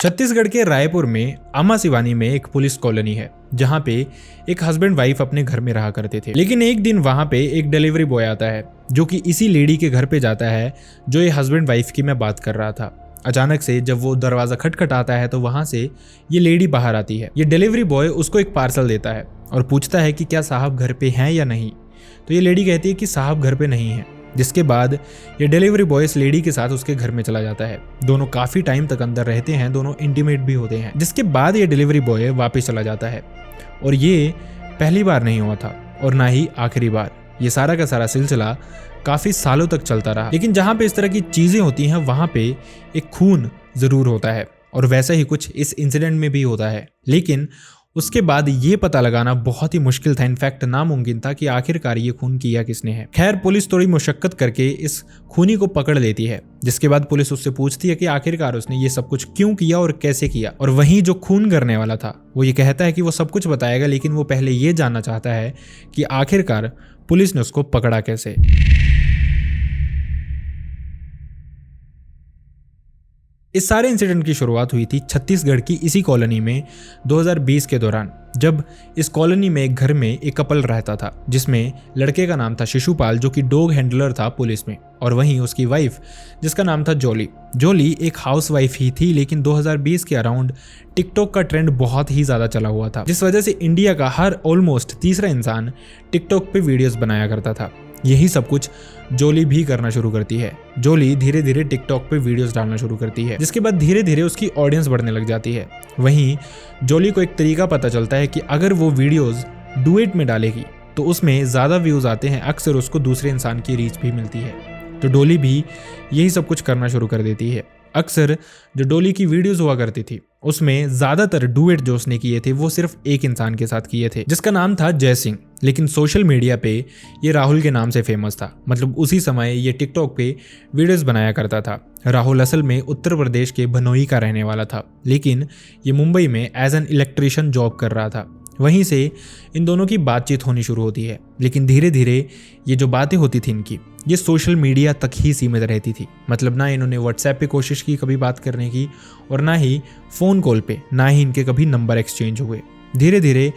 छत्तीसगढ़ के रायपुर में अम्मा शिवानी में एक पुलिस कॉलोनी है जहाँ पे एक हस्बैंड वाइफ अपने घर में रहा करते थे। लेकिन एक दिन वहाँ पे एक डिलीवरी बॉय आता है जो कि इसी लेडी के घर पे जाता है जो ये हस्बैंड वाइफ की मैं बात कर रहा था। अचानक से जब वो दरवाजा खटखटाता है तो वहां से ये लेडी बाहर आती है। ये डिलीवरी बॉय उसको एक पार्सल देता है और पूछता है कि क्या साहब घर पे हैं या नहीं। तो ये लेडी कहती है कि साहब घर पे नहीं है। जिसके बाद ये डिलीवरी बॉय इस लेडी के साथ उसके घर में चला जाता है। दोनों काफी टाइम तक अंदर रहते हैं, दोनों इंटीमेट भी होते हैं। जिसके बाद ये डिलीवरी बॉय वापस चला जाता है और ये पहली बार नहीं हुआ था और ना ही आखिरी बार। ये सारा का सारा सिलसिला काफी सालों तक चलता रहा। लेकिन जहां पे इस तरह की चीजें होती हैं वहां पे एक खून जरूर होता है और वैसा ही कुछ इस इंसिडेंट में भी होता है। लेकिन उसके बाद ये पता लगाना बहुत ही मुश्किल था, इनफैक्ट नामुमकिन था कि आखिरकार ये खून किया किसने है। खैर पुलिस थोड़ी मुशक्कत करके इस खूनी को पकड़ लेती है। जिसके बाद पुलिस उससे पूछती है कि आखिरकार उसने ये सब कुछ क्यों किया और कैसे किया। और वहीं जो खून करने वाला था वो ये कहता है कि वो सब कुछ बताएगा, लेकिन वो पहले ये जानना चाहता है कि आखिरकार पुलिस ने उसको पकड़ा कैसे। इस सारे इंसिडेंट की शुरुआत हुई थी छत्तीसगढ़ की इसी कॉलोनी में 2020 के दौरान, जब इस कॉलोनी में एक घर में एक कपल रहता था जिसमें लड़के का नाम था शिशुपाल जो कि डॉग हैंडलर था पुलिस में, और वहीं उसकी वाइफ जिसका नाम था जॉली। जॉली एक हाउस वाइफ ही थी, लेकिन 2020 के अराउंड टिकटॉक का ट्रेंड बहुत ही ज़्यादा चला हुआ था, जिस वजह से इंडिया का हर ऑलमोस्ट तीसरा इंसान टिकटॉक पे वीडियोस बनाया करता था। यही सब कुछ जॉली भी करना शुरू करती है। जॉली धीरे धीरे टिकटॉक पे वीडियोस डालना शुरू करती है, जिसके बाद धीरे धीरे उसकी ऑडियंस बढ़ने लग जाती है। वहीं जॉली को एक तरीका पता चलता है कि अगर वो वीडियोस डुएट में डालेगी तो उसमें ज़्यादा व्यूज़ आते हैं, अक्सर उसको दूसरे इंसान की रीच भी मिलती है। तो डॉली भी यही सब कुछ करना शुरू कर देती है। अक्सर जो डॉली की वीडियोस हुआ करती थी उसमें ज़्यादातर डुएट जो उसने किए थे वो सिर्फ एक इंसान के साथ किए थे जिसका नाम था जय सिंह। लेकिन सोशल मीडिया पे ये राहुल के नाम से फेमस था, मतलब उसी समय ये टिकटॉक पे वीडियोस बनाया करता था। राहुल असल में उत्तर प्रदेश के भनोई का रहने वाला था, लेकिन ये मुंबई में एज एन इलेक्ट्रीशियन जॉब कर रहा था। वहीं से इन दोनों की बातचीत होनी शुरू होती है, लेकिन धीरे धीरे ये जो बातें होती थी इनकी ये सोशल मीडिया तक ही सीमित रहती थी। मतलब ना इन्होंने व्हाट्सएप पे कोशिश की कभी बात करने की और ना ही फ़ोन कॉल पे, ना ही इनके कभी नंबर एक्सचेंज हुए। धीरे धीरे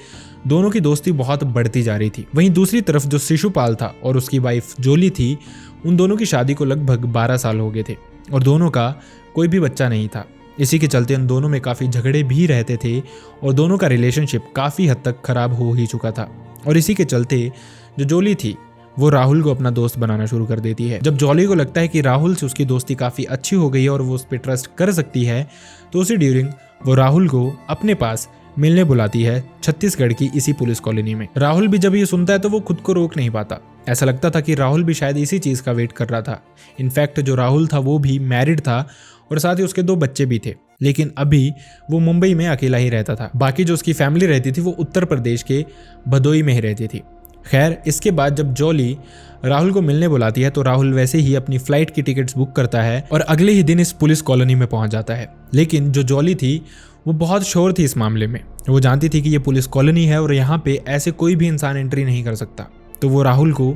दोनों की दोस्ती बहुत बढ़ती जा रही थी। वहीं दूसरी तरफ जो शिशुपाल था और उसकी वाइफ जॉली थी, उन दोनों की शादी को लगभग 12 साल हो गए थे और दोनों का कोई भी बच्चा नहीं था। इसी के चलते उन दोनों में काफ़ी झगड़े भी रहते थे और दोनों का रिलेशनशिप काफ़ी हद तक खराब हो ही चुका था। और इसी के चलते जो जॉली थी वो राहुल को अपना दोस्त बनाना शुरू कर देती है। जब जॉली को लगता है कि राहुल से उसकी दोस्ती काफ़ी अच्छी हो गई है और वो उस पर ट्रस्ट कर सकती है, तो उसी ड्यूरिंग वो राहुल को अपने पास मिलने बुलाती है छत्तीसगढ़ की इसी पुलिस कॉलोनी में। राहुल भी जब ये सुनता है तो वो खुद को रोक नहीं पाता। ऐसा लगता था कि राहुल भी शायद इसी चीज़ का वेट कर रहा था। इनफैक्ट जो राहुल था वो भी मैरिड था और साथ ही उसके 2 बच्चे भी थे, लेकिन अभी वो मुंबई में अकेला ही रहता था। बाकी जो उसकी फैमिली रहती थी वो उत्तर प्रदेश के भदोई में ही रहती थी। खैर इसके बाद जब जॉली राहुल को मिलने बुलाती है तो राहुल वैसे ही अपनी फ्लाइट की टिकट्स बुक करता है और अगले ही दिन इस पुलिस कॉलोनी में पहुंच जाता है। लेकिन जो जॉली थी वो बहुत श्योर थी इस मामले में। वो जानती थी कि ये पुलिस कॉलोनी है और यहाँ पे ऐसे कोई भी इंसान एंट्री नहीं कर सकता। तो वो राहुल को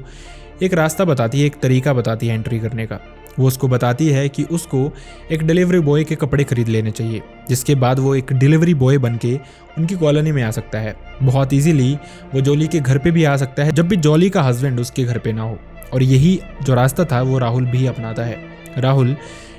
एक रास्ता बताती है, एक तरीका बताती है एंट्री करने का। वो उसको बताती है कि उसको एक डिलीवरी बॉय के कपड़े खरीद लेने चाहिए, जिसके बाद वो एक डिलीवरी बॉय बन के उनकी कॉलोनी में आ सकता है। बहुत इजीली वो जॉली के घर पे भी आ सकता है जब भी जॉली का हस्बैंड उसके घर पे ना हो। और यही जो रास्ता था वो राहुल भी अपनाता है। राहुल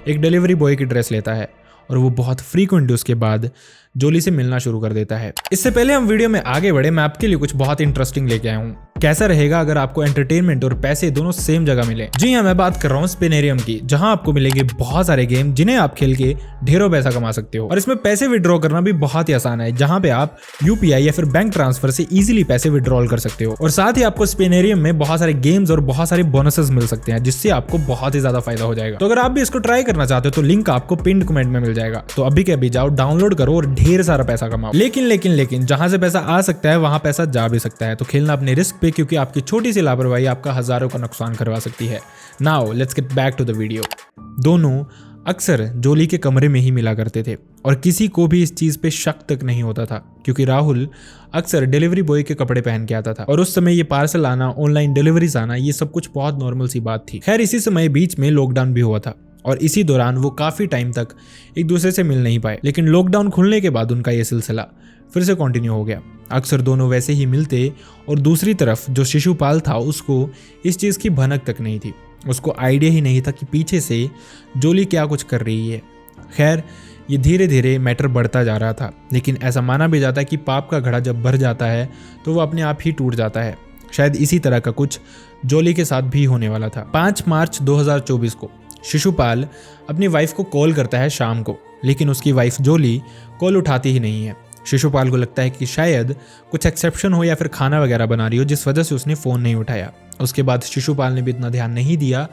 एक डिलीवरी बॉय की ड्रेस लेता है और वो बहुत फ्रीक्वेंट उसके बाद जॉली से मिलना शुरू कर देता है। इससे पहले हम वीडियो में आगे बढ़े, मैं आपके लिए कुछ बहुत इंटरेस्टिंग लेके आया हूँ। कैसा रहेगा अगर आपको एंटरटेनमेंट और पैसे दोनों सेम जगह मिले। जी हाँ, मैं बात कर रहा हूँ स्पिनेरियम की, जहाँ आपको मिलेंगे बहुत सारे गेम जिन्हें आप खेल के ढेरों पैसा कमा सकते हो। और इसमें पैसे विड्रॉ करना भी बहुत ही आसान है, जहाँ पे आप UPI या फिर बैंक ट्रांसफर से इजीली पैसे विड्रॉल कर सकते हो। और साथ ही आपको स्पिनेरियम में बहुत सारे गेम्स और बहुत सारे बोनसेस मिल सकते हैं, जिससे आपको बहुत ही ज्यादा फायदा हो जाएगा। तो अगर आप भी इसको ट्राई करना चाहते हो तो लिंक आपको पिन्ड कमेंट में मिल जाएगा। तो अभी के अभी जाओ, डाउनलोड करो और ढेर सारा पैसा कमाओ। लेकिन जहां से पैसा आ सकता है वहां पैसा जा भी सकता है। तो खेलना अपने रिस्क पे, क्योंकि आपकी छोटी सी लापरवाही आपका हजारों का नुकसान करवा सकती है। Now let's get back to the video. दोनों अक्सर जॉली के कमरे में ही मिला करते थे और किसी को भी इस चीज पे शक तक नहीं होता था, क्योंकि राहुल अक्सर डिलीवरी बॉय के कपड़े पहन के आता था और उस समय ये पार्सल आना, ऑनलाइन डिलीवरीज आना, ये सब कुछ बहुत नॉर्मल सी बात थी। खैर इसी समय बीच में लॉकडाउन भी हुआ था और इसी दौरान वो काफ़ी टाइम तक एक दूसरे से मिल नहीं पाए। लेकिन लॉकडाउन खुलने के बाद उनका ये सिलसिला फिर से कंटिन्यू हो गया। अक्सर दोनों वैसे ही मिलते और दूसरी तरफ जो शिशुपाल था उसको इस चीज़ की भनक तक नहीं थी। उसको आइडिया ही नहीं था कि पीछे से जोली क्या कुछ कर रही है। खैर, ये धीरे धीरे मैटर बढ़ता जा रहा था, लेकिन ऐसा माना भी जाता है कि पाप का घड़ा जब भर जाता है तो वो अपने आप ही टूट जाता है। शायद इसी तरह का कुछ जोली के साथ भी होने वाला था। 5 मार्च 2024 को शिशुपाल अपनी वाइफ को कॉल करता है शाम को, लेकिन उसकी वाइफ जोली कॉल उठाती ही नहीं है। शिशुपाल को लगता है कि शायद कुछ एक्सेप्शन हो या फिर खाना वगैरह बना रही हो, जिस वजह से उसने फ़ोन नहीं उठाया। उसके बाद शिशुपाल ने भी इतना ध्यान नहीं दिया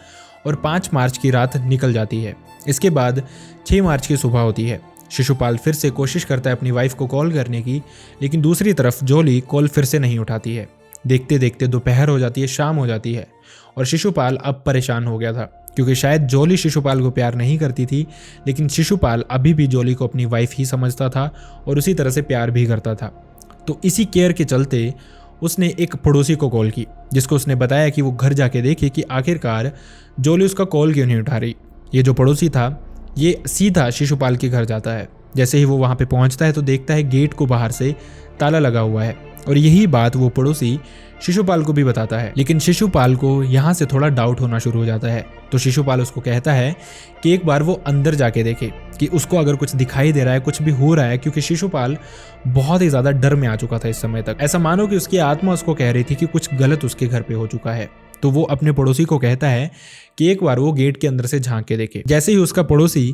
और 5 मार्च की रात निकल जाती है। इसके बाद 6 मार्च की सुबह होती है। शिशुपाल फिर से कोशिश करता है अपनी वाइफ को कॉल करने की, लेकिन दूसरी तरफ जोली कॉल फिर से नहीं उठाती है। देखते देखते दोपहर हो जाती है, शाम हो जाती है और शिशुपाल अब परेशान हो गया था, क्योंकि शायद जोली शिशुपाल को प्यार नहीं करती थी, लेकिन शिशुपाल अभी भी जोली को अपनी वाइफ ही समझता था और उसी तरह से प्यार भी करता था। तो इसी केयर के चलते उसने एक पड़ोसी को कॉल की, जिसको उसने बताया कि वो घर जाके देखे कि आखिरकार जोली उसका कॉल क्यों नहीं उठा रही। ये जो पड़ोसी था ये सीधा शिशुपाल के घर जाता है। जैसे ही वो वहाँ पे पहुँचता है तो देखता है गेट को बाहर से ताला लगा हुआ है, और यही बात वो पड़ोसी शिशुपाल को भी बताता है। लेकिन शिशुपाल को यहाँ से थोड़ा डाउट होना शुरू हो जाता है, तो शिशुपाल उसको कहता है कि एक बार वो अंदर जाके देखे कि उसको अगर कुछ दिखाई दे रहा है, कुछ भी हो रहा है, क्योंकि शिशुपाल बहुत ही ज़्यादा डर में आ चुका था इस समय तक। ऐसा मानो कि उसकी आत्मा उसको कह रही थी कि कुछ गलत उसके घर पे हो चुका है। तो वो अपने पड़ोसी को कहता है कि एक बार वो गेट के अंदर से झांक के देखे। जैसे ही उसका पड़ोसी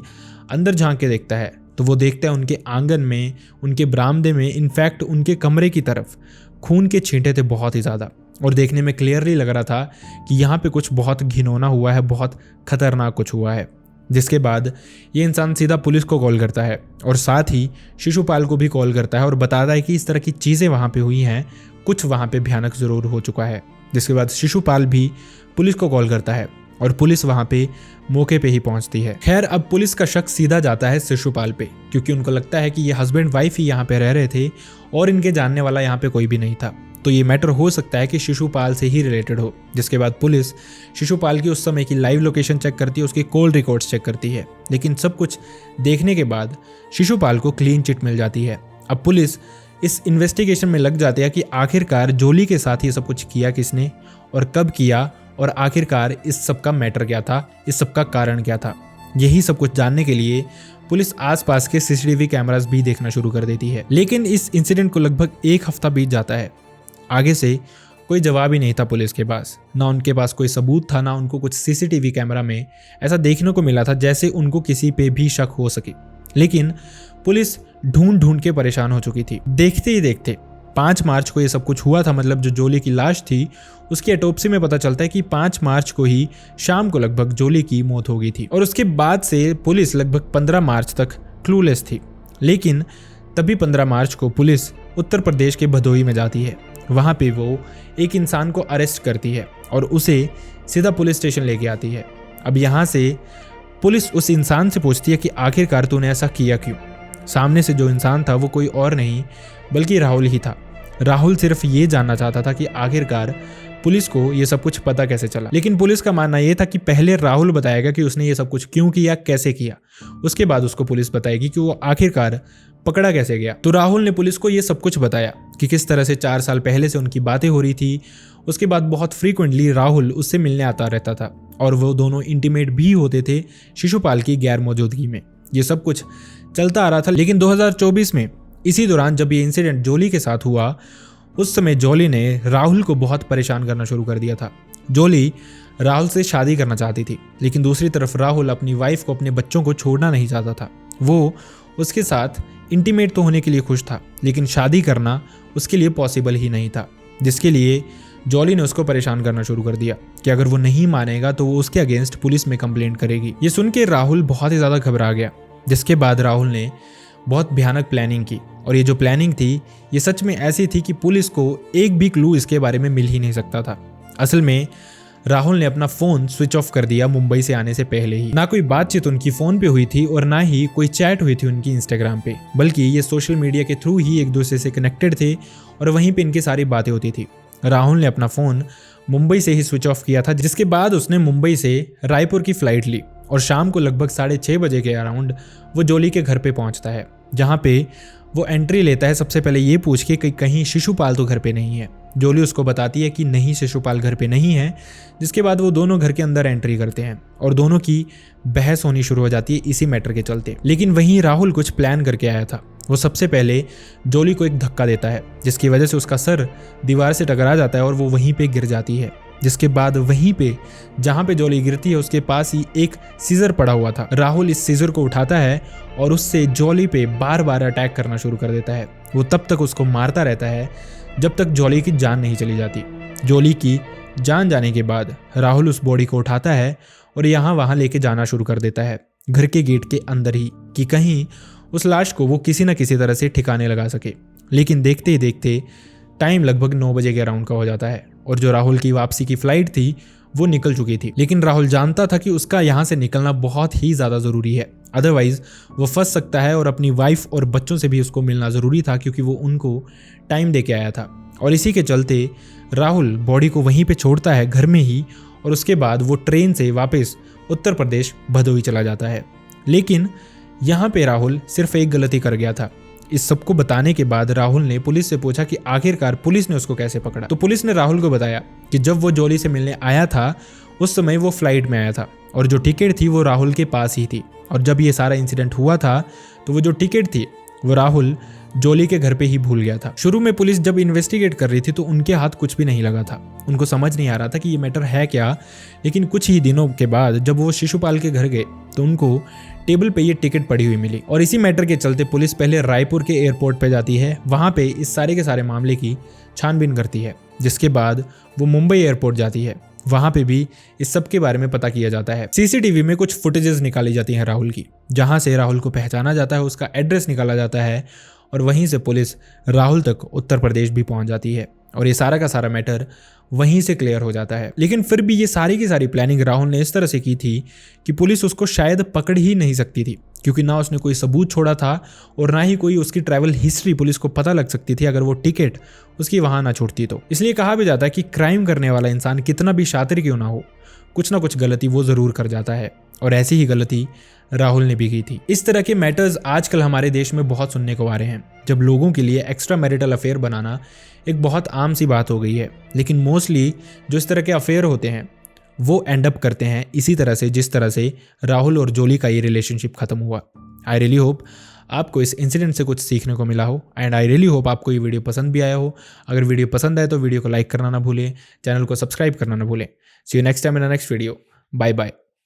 अंदर झांक के देखता है तो वो देखता है उनके आंगन में, उनके बरामदे में, इनफैक्ट उनके कमरे की तरफ खून के छींटे थे बहुत ही ज़्यादा, और देखने में क्लियरली लग रहा था कि यहाँ पे कुछ बहुत घिनौना हुआ है, बहुत खतरनाक कुछ हुआ है। जिसके बाद ये इंसान सीधा पुलिस को कॉल करता है और साथ ही शिशुपाल को भी कॉल करता है और बताता है कि इस तरह की चीज़ें वहाँ पे हुई हैं, कुछ वहाँ पे भयानक ज़रूर हो चुका है। जिसके बाद शिशुपाल भी पुलिस को कॉल करता है और पुलिस वहाँ पे मौके पे ही पहुँचती है। खैर, अब पुलिस का शक सीधा जाता है शिशुपाल पे, क्योंकि उनको लगता है कि ये हस्बैंड वाइफ ही यहाँ पे रह रहे थे और इनके जानने वाला यहाँ पे कोई भी नहीं था। तो ये मैटर हो सकता है कि शिशुपाल से ही रिलेटेड हो। जिसके बाद पुलिस शिशुपाल की उस समय की लाइव लोकेशन चेक करती है, उसके कॉल रिकॉर्ड्स चेक करती है, लेकिन सब कुछ देखने के बाद शिशुपाल को क्लीन चिट मिल जाती है। अब पुलिस इस इन्वेस्टिगेशन में लग जाती है कि आखिरकार जोली के साथ ये सब कुछ किया किसने और कब किया, और आखिरकार इस सब का मैटर क्या था, इस सब का कारण क्या था। यही सब कुछ जानने के लिए पुलिस आसपास के सीसीटीवी कैमरास भी देखना शुरू कर देती है। लेकिन इस इंसिडेंट को लगभग 1 हफ्ता बीत जाता है। आगे से कोई जवाब ही नहीं था पुलिस के पास, ना उनके पास कोई सबूत था, ना उनको कुछ सीसीटीवी कैमरा में ऐसा देखने को मिला था जैसे उनको किसी पे भी शक हो सके। लेकिन पुलिस ढूंढ ढूंढ के परेशान हो चुकी थी। देखते ही देखते 5 मार्च को ये सब कुछ हुआ था, मतलब जो जोली की लाश थी उसकी ऑटोप्सी में पता चलता है कि 5 मार्च को ही शाम को लगभग जोली की मौत हो गई थी। और उसके बाद से पुलिस लगभग 15 मार्च तक क्लूलेस थी। लेकिन तभी 15 मार्च को पुलिस उत्तर प्रदेश के भदोही में जाती है। वहाँ पे वो एक इंसान को अरेस्ट करती है और उसे सीधा पुलिस स्टेशन लेके आती है। अब यहाँ से पुलिस उस इंसान से पूछती है कि आखिरकार तूने ऐसा किया क्यों। सामने से जो इंसान था वो कोई और नहीं बल्कि राहुल ही था। राहुल सिर्फ ये जानना चाहता था कि आखिरकार पुलिस को ये सब कुछ पता कैसे चला। लेकिन पुलिस का मानना ये था कि पहले राहुल बताएगा कि उसने ये सब कुछ क्यों किया, कैसे किया, उसके बाद उसको पुलिस बताएगी कि वो आखिरकार पकड़ा कैसे गया। तो राहुल ने पुलिस को ये सब कुछ बताया कि किस तरह से 4 साल पहले से उनकी बातें हो रही थी। उसके बाद बहुत फ्रीक्वेंटली राहुल उससे मिलने आता रहता था और वो दोनों इंटीमेट भी होते थे शिशुपाल की गैर मौजूदगी में। ये सब कुछ चलता आ रहा था। लेकिन 2024 में इसी दौरान जब ये इंसिडेंट जोली के साथ हुआ, उस समय जोली ने राहुल को बहुत परेशान करना शुरू कर दिया था। जोली राहुल से शादी करना चाहती थी, लेकिन दूसरी तरफ राहुल अपनी वाइफ को, अपने बच्चों को छोड़ना नहीं चाहता था। वो उसके साथ इंटीमेट तो होने के लिए खुश था, लेकिन शादी करना उसके लिए पॉसिबल ही नहीं था। जिसके लिए जोली ने उसको परेशान करना शुरू कर दिया कि अगर वो नहीं मानेगा तो वो उसके अगेंस्ट पुलिस में कंप्लेंट करेगी। ये सुन के राहुल बहुत ही ज़्यादा घबरा गया। जिसके बाद राहुल ने बहुत भयानक प्लानिंग की, और ये जो प्लानिंग थी ये सच में ऐसी थी कि पुलिस को एक भी क्लू इसके बारे में मिल ही नहीं सकता था। असल में राहुल ने अपना फ़ोन स्विच ऑफ कर दिया मुंबई से आने से पहले ही। ना कोई बातचीत उनकी फ़ोन पे हुई थी और ना ही कोई चैट हुई थी उनकी इंस्टाग्राम पे, बल्कि ये सोशल मीडिया के थ्रू ही एक दूसरे से कनेक्टेड थे और वहीं पे इनकी सारी बातें होती थी। राहुल ने अपना फ़ोन मुंबई से ही स्विच ऑफ किया था, जिसके बाद उसने मुंबई से रायपुर की फ़्लाइट ली और शाम को लगभग 6:30 बजे के अराउंड वो जोली के घर पे पहुंचता है, जहाँ पे वो एंट्री लेता है सबसे पहले ये पूछ के कि कहीं शिशुपाल तो घर पे नहीं है। जोली उसको बताती है कि नहीं, शिशुपाल घर पे नहीं है, जिसके बाद वो दोनों घर के अंदर एंट्री करते हैं और दोनों की बहस होनी शुरू हो जाती है इसी मैटर के चलते। लेकिन वहीं राहुल कुछ प्लान करके आया था। वो सबसे पहले जोली को एक धक्का देता है, जिसकी वजह से उसका सर दीवार से टकरा जाता है और वो वहीं पे गिर जाती है। जिसके बाद वहीं पे जहाँ पे जोली गिरती है उसके पास ही एक सीजर पड़ा हुआ था। राहुल इस सीजर को उठाता है और उससे जोली पे बार बार अटैक करना शुरू कर देता है। वो तब तक उसको मारता रहता है जब तक जोली की जान नहीं चली जाती। जोली की जान जाने के बाद राहुल उस बॉडी को उठाता है और यहाँ वहाँ लेके जाना शुरू कर देता है, घर के गेट के अंदर ही, कि कहीं उस लाश को वो किसी न किसी तरह से ठिकाने लगा सके। लेकिन देखते ही देखते टाइम लगभग 9 बजे के अराउंड का हो जाता है और जो राहुल की वापसी की फ्लाइट थी वो निकल चुकी थी। लेकिन राहुल जानता था कि उसका यहाँ से निकलना बहुत ही ज़्यादा ज़रूरी है, अदरवाइज वो फंस सकता है और अपनी वाइफ और बच्चों से भी उसको मिलना ज़रूरी था, क्योंकि वो उनको टाइम दे के आया था। और इसी के चलते राहुल बॉडी को वहीं पे छोड़ता है घर में ही, और उसके बाद वो ट्रेन से वापस उत्तर प्रदेश भदोही चला जाता है। लेकिन यहाँ पे राहुल सिर्फ एक गलती कर गया था। इस सबको बताने के बाद राहुल ने पुलिस से पूछा कि आखिरकार पुलिस ने उसको कैसे पकड़ा। तो पुलिस ने राहुल को बताया कि जब वो जोली से मिलने आया था उस समय वो फ्लाइट में आया था और जो टिकट थी वो राहुल के पास ही थी, और जब ये सारा इंसिडेंट हुआ था तो वो जो टिकट थी वो राहुल जोली के घर पे ही भूल गया था। शुरू में पुलिस जब इन्वेस्टिगेट कर रही थी तो उनके हाथ कुछ भी नहीं लगा था, उनको समझ नहीं आ रहा था कि ये मैटर है क्या। लेकिन कुछ ही दिनों के बाद जब वो शिशुपाल के घर गए तो उनको टेबल पे ये टिकट पड़ी हुई मिली, और इसी मैटर के चलते पुलिस पहले रायपुर के एयरपोर्ट पे जाती है, वहाँ पे इस सारे के सारे मामले की छानबीन करती है। जिसके बाद वो मुंबई एयरपोर्ट जाती है, वहाँ पे भी इस सब के बारे में पता किया जाता है। सीसीटीवी में कुछ फुटेजेस निकाली जाती हैं राहुल की, जहाँ से राहुल को पहचाना जाता है, उसका एड्रेस निकाला जाता है, और वहीं से पुलिस राहुल तक उत्तर प्रदेश भी पहुंच जाती है और ये सारा का सारा मैटर वहीं से क्लियर हो जाता है। लेकिन फिर भी ये सारी की सारी प्लानिंग राहुल ने इस तरह से की थी कि पुलिस उसको शायद पकड़ ही नहीं सकती थी, क्योंकि ना उसने कोई सबूत छोड़ा था और ना ही कोई उसकी ट्रैवल हिस्ट्री पुलिस को पता लग सकती थी अगर वो टिकट उसकी वहां ना छूटती तो। इसलिए कहा भी जाता है कि क्राइम करने वाला इंसान कितना भी शातिर क्यों ना हो, कुछ ना कुछ गलती वो जरूर कर जाता है, और ऐसी ही गलती राहुल ने भी की थी। इस तरह के मैटर्स आजकल हमारे देश में बहुत सुनने को आ रहे हैं, जब लोगों के लिए एक्स्ट्रा मैरिटल अफेयर बनाना एक बहुत आम सी बात हो गई है। लेकिन मोस्टली जो इस तरह के अफेयर होते हैं वो एंड अप करते हैं इसी तरह से, जिस तरह से राहुल और जोली का ये रिलेशनशिप खत्म हुआ। आई रियली होप आपको इस इंसिडेंट से कुछ सीखने को मिला हो, एंड आई रियली होप आपको ये वीडियो पसंद भी आया हो। अगर वीडियो पसंद आए तो वीडियो को लाइक करना ना भूलें, चैनल को सब्सक्राइब करना ना भूलें। See you next time in the next video. Bye bye.